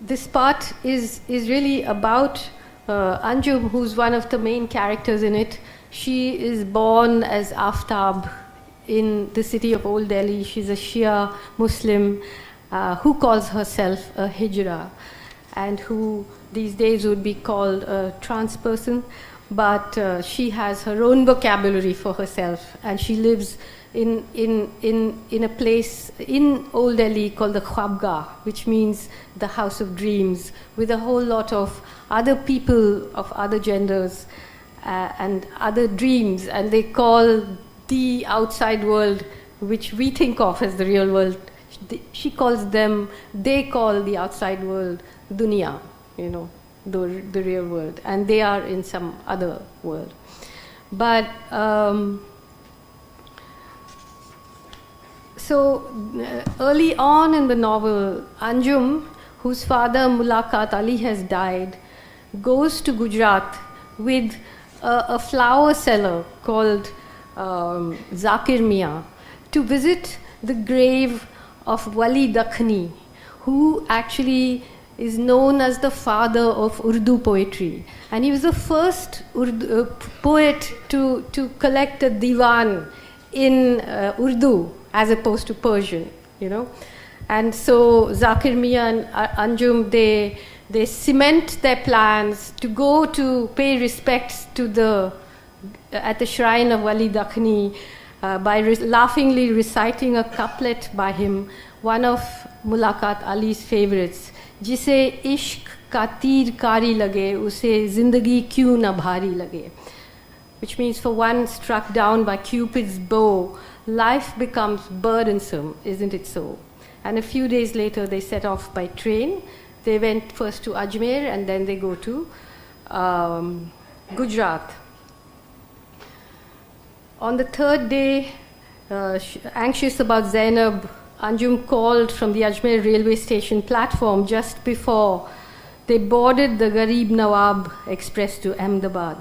this part is really about Anjum, who's one of the main characters in it. She is born as Aftab in the city of Old Delhi. She's a Shia Muslim who calls herself a Hijra, and who these days would be called a trans person, but she has her own vocabulary for herself, and she lives in a place in Old Delhi called the Khwabgah, which means the house of dreams, with a whole lot of other people of other genders and other dreams, and they call the outside world, which we think of as the real world, they call the outside world dunya, the real world, and they are in some other world. But so early on in the novel, Anjum, whose father Mulakat Ali has died, goes to Gujarat with a flower seller called Zakir Mian to visit the grave of Wali Dakhni, who actually is known as the father of Urdu poetry. And he was the first poet to collect a divan in Urdu as opposed to Persian, And so Zakir Mian and Anjum, they cement their plans to go to pay respects to at the shrine of Wali Dakhni by laughingly reciting a couplet by him, one of Mulakat Ali's favorites, "Jise ishq ka teer kari lage, use zindagi kyun na bhari lage," which means for one struck down by Cupid's bow, life becomes burdensome, isn't it so? And a few days later, they set off by train. They went first to Ajmer, and then they go to Gujarat. On the third day, anxious about Zainab, Anjum called from the Ajmer railway station platform just before they boarded the Garib Nawab express to Ahmedabad.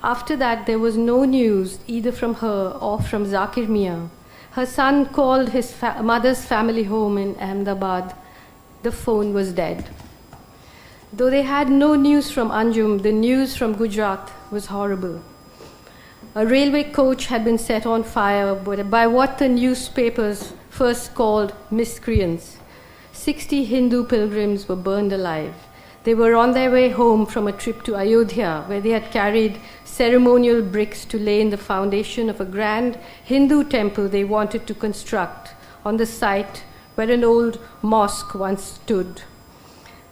After that, there was no news either from her or from Zakir Mian. Her son called his mother's family home in Ahmedabad. The phone was dead. Though they had no news from Anjum, the news from Gujarat was horrible. A railway coach had been set on fire by what the newspapers first called miscreants. 60 Hindu pilgrims were burned alive. They were on their way home from a trip to Ayodhya, where they had carried ceremonial bricks to lay in the foundation of a grand Hindu temple they wanted to construct on the site where an old mosque once stood.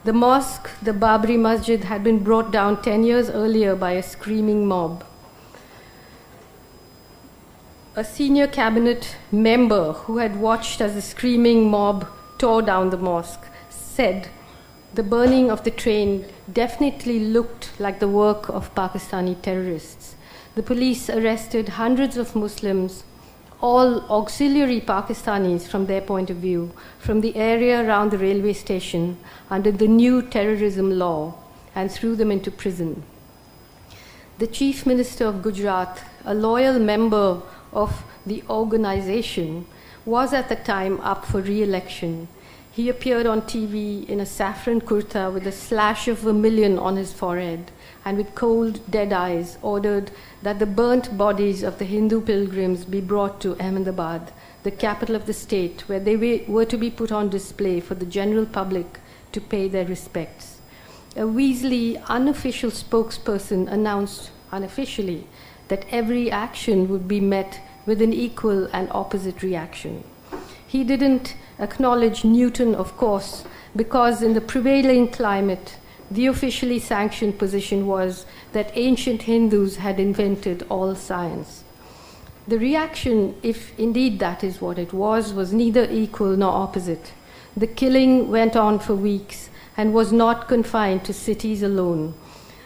The mosque, the Babri Masjid, had been brought down 10 years earlier by a screaming mob. A senior cabinet member who had watched as the screaming mob tore down the mosque said the burning of the train definitely looked like the work of Pakistani terrorists. The police arrested hundreds of Muslims, all auxiliary Pakistanis from their point of view, from the area around the railway station under the new terrorism law, and threw them into prison. The Chief Minister of Gujarat, a loyal member of the organization, was at the time up for re-election. He appeared on TV in a saffron kurta with a slash of vermilion on his forehead, and with cold, dead eyes ordered that the burnt bodies of the Hindu pilgrims be brought to Ahmedabad, the capital of the state, where they were to be put on display for the general public to pay their respects. A Weasley unofficial spokesperson announced unofficially that every action would be met with an equal and opposite reaction. He didn't acknowledge Newton, of course, because in the prevailing climate, the officially sanctioned position was that ancient Hindus had invented all science. The reaction, if indeed that is what it was neither equal nor opposite. The killing went on for weeks and was not confined to cities alone.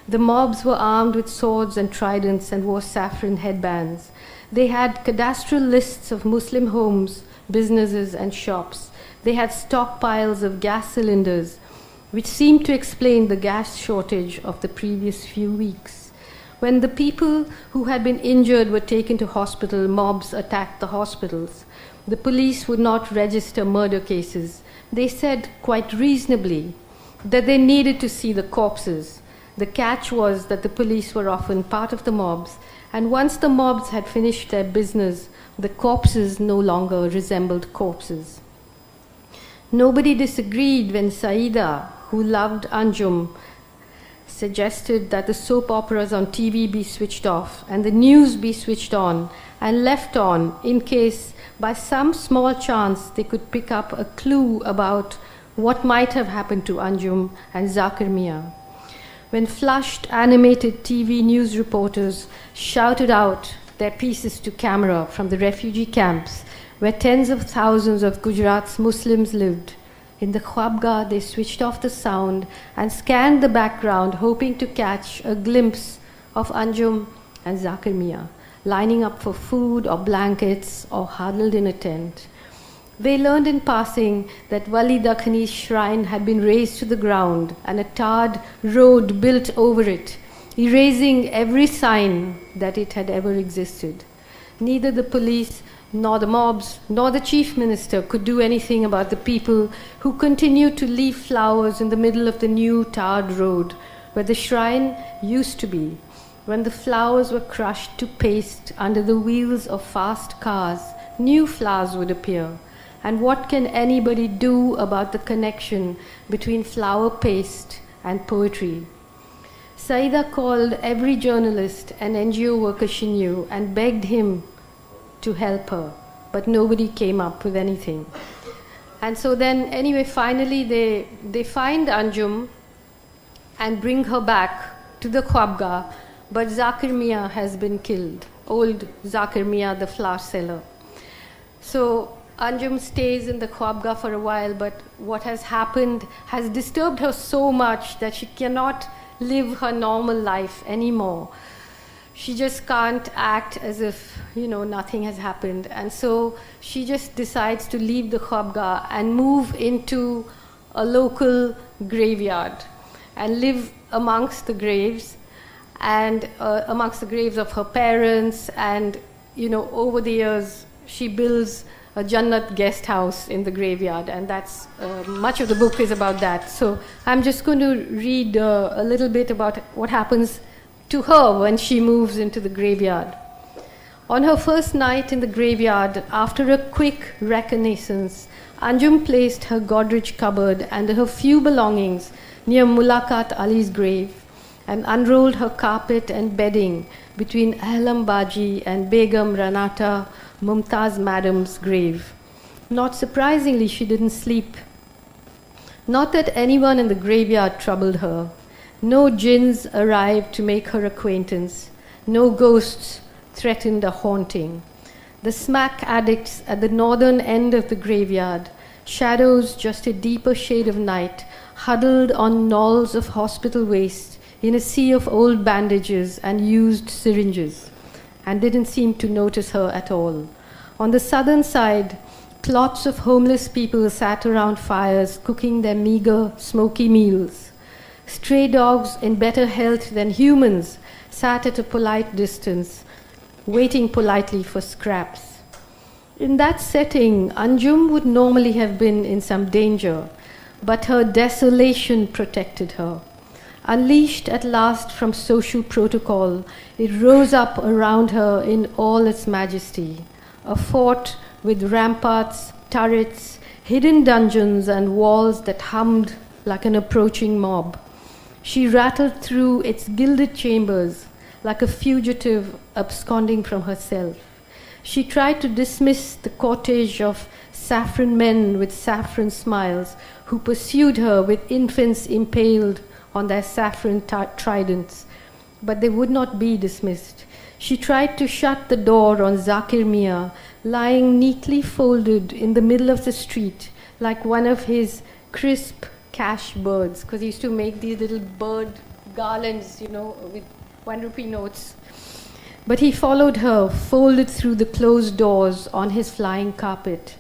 The mobs were armed with swords and tridents and wore saffron headbands. They had cadastral lists of Muslim homes, businesses, and shops. They had stockpiles of gas cylinders, which seemed to explain the gas shortage of the previous few weeks. When the people who had been injured were taken to hospital, mobs attacked the hospitals. The police would not register murder cases. They said, quite reasonably, that they needed to see the corpses. The catch was that the police were often part of the mobs, and once the mobs had finished their business, the corpses no longer resembled corpses. Nobody disagreed when Saida, who loved Anjum, suggested that the soap operas on TV be switched off and the news be switched on and left on in case by some small chance they could pick up a clue about what might have happened to Anjum and Zakir Mia. When flushed, animated TV news reporters shouted out their pieces to camera from the refugee camps where tens of thousands of Gujarat's Muslims lived, in the Khwabga they switched off the sound and scanned the background, hoping to catch a glimpse of Anjum and Zakir Mia, lining up for food or blankets or huddled in a tent. They learned in passing that Wali Dakhani's shrine had been razed to the ground and a tarred road built over it, erasing every sign that it had ever existed. Neither the police nor the mobs nor the chief minister could do anything about the people who continued to leave flowers in the middle of the new tarred road where the shrine used to be. When the flowers were crushed to paste under the wheels of fast cars, new flowers would appear. And what can anybody do about the connection between flower paste and poetry? Saida called every journalist and NGO worker she knew and begged him to help her, but nobody came up with anything. And so then, anyway, finally they find Anjum and bring her back to the Khwabga, but Zakir Mia has been killed, old Zakir Mia, the flower seller. So Anjum stays in the Khwabga for a while, but what has happened has disturbed her so much that she cannot live her normal life anymore. She just can't act as if, nothing has happened. And so she just decides to leave the Khwabga and move into a local graveyard and live amongst the graves and amongst the graves of her parents. And, over the years, she builds a Jannat guest house in the graveyard, and that's much of the book is about that. So I'm just going to read a little bit about what happens to her when she moves into the graveyard. On her first night in the graveyard, after a quick reconnaissance, Anjum placed her Godrej cupboard and her few belongings near Mulakat Ali's grave and unrolled her carpet and bedding between Ahlam Baji and Begum Ranata Mumtaz Madam's grave. Not surprisingly, she didn't sleep. Not that anyone in the graveyard troubled her. No jinns arrived to make her acquaintance. No ghosts threatened a haunting. The smack addicts at the northern end of the graveyard, shadows just a deeper shade of night, huddled on knolls of hospital waste in a sea of old bandages and used syringes, and didn't seem to notice her at all. On the southern side, clots of homeless people sat around fires cooking their meager, smoky meals. Stray dogs in better health than humans sat at a polite distance, waiting politely for scraps. In that setting, Anjum would normally have been in some danger, but her desolation protected her. Unleashed at last from social protocol, it rose up around her in all its majesty, a fort with ramparts, turrets, hidden dungeons, and walls that hummed like an approaching mob. She rattled through its gilded chambers like a fugitive absconding from herself. She tried to dismiss the cortege of saffron men with saffron smiles who pursued her with infants impaled on their saffron tridents, but they would not be dismissed. She tried to shut the door on Zakir Mia, lying neatly folded in the middle of the street like one of his crisp cash birds, because he used to make these little bird garlands, with 1 rupee notes. But he followed her, folded through the closed doors on his flying carpet.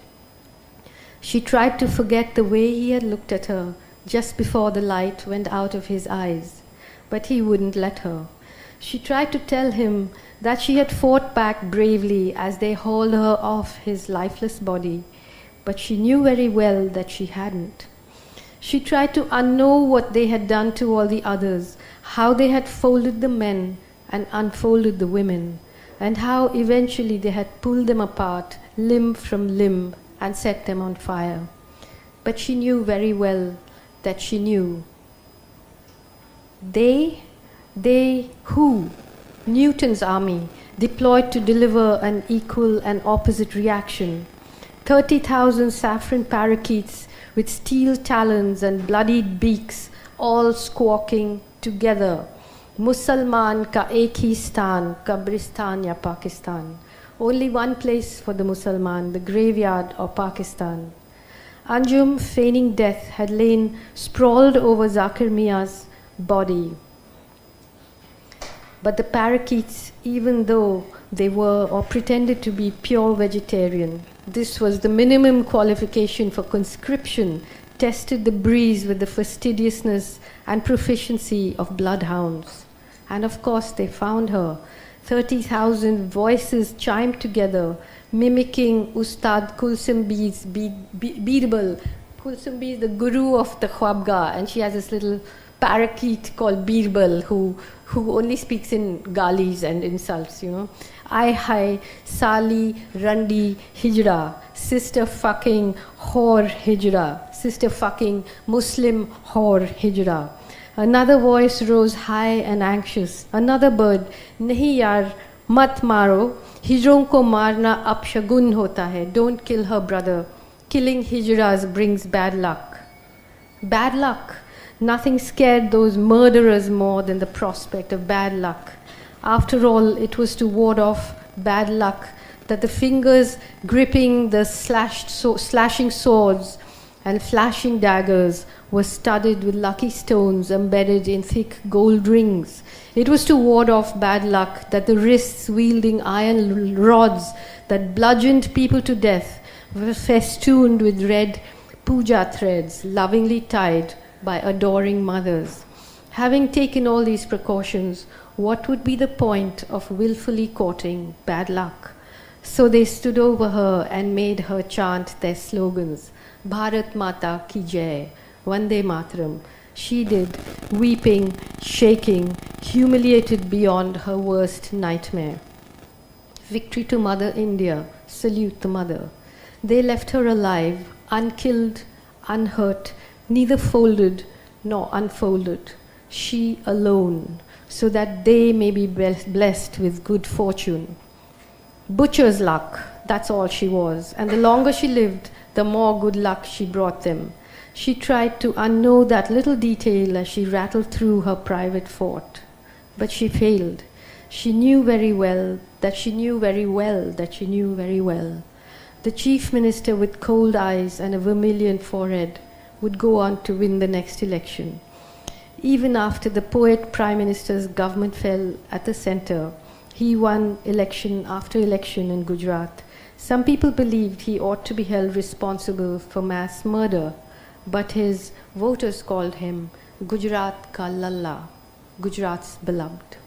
She tried to forget the way he had looked at her just before the light went out of his eyes, but he wouldn't let her. She tried to tell him that she had fought back bravely as they hauled her off his lifeless body, but she knew very well that she hadn't. She tried to unknow what they had done to all the others, how they had folded the men and unfolded the women, and how eventually they had pulled them apart, limb from limb, and set them on fire. But she knew very well that she knew. They who? Newton's army, deployed to deliver an equal and opposite reaction. 30,000 saffron parakeets with steel talons and bloodied beaks, all squawking together. Musalman ka ek hi stan, Kabristan ya Pakistan. Only one place for the Musalman, the graveyard of Pakistan. Anjum, feigning death, had lain sprawled over Zakir Mia's body. But the parakeets, even though they were or pretended to be pure vegetarian, this was the minimum qualification for conscription, tested the breeze with the fastidiousness and proficiency of bloodhounds. And of course they found her. 30,000 voices chimed together, mimicking Ustad Kulsumbi's Birbal. Kulsumbi is the guru of the Khwabga, and she has this little parakeet called Birbal who only speaks in galis and insults, you know. Ai hai, Sali, Randi, Hijra, sister fucking whore Hijra, sister fucking Muslim whore Hijra. Another voice rose high and anxious. Another bird, Nahi yaar, mat maro, Hijron ko marna apshagun hota hai. Don't kill her, brother. Killing Hijras brings bad luck. Bad luck. Nothing scared those murderers more than the prospect of bad luck. After all, it was to ward off bad luck that the fingers gripping the slashing swords and flashing daggers were studded with lucky stones embedded in thick gold rings. It was to ward off bad luck that the wrists wielding iron rods that bludgeoned people to death were festooned with red puja threads, lovingly tied by adoring mothers. Having taken all these precautions, what would be the point of willfully courting bad luck? So they stood over her and made her chant their slogans. Bharat Mata Ki Jai, Vande Mataram. She did, weeping, shaking, humiliated beyond her worst nightmare. Victory to Mother India, salute the mother. They left her alive, unkilled, unhurt, neither folded nor unfolded, she alone, so that they may be blessed with good fortune. Butcher's luck, that's all she was, and the longer she lived, the more good luck she brought them. She tried to unknow that little detail as she rattled through her private fort, but she failed. She knew very well that she knew very well that she knew very well. The chief minister with cold eyes and a vermilion forehead would go on to win the next election. Even after the poet prime minister's government fell at the center, he won election after election in Gujarat. Some people believed he ought to be held responsible for mass murder, but his voters called him Gujarat ka Lalla, Gujarat's beloved.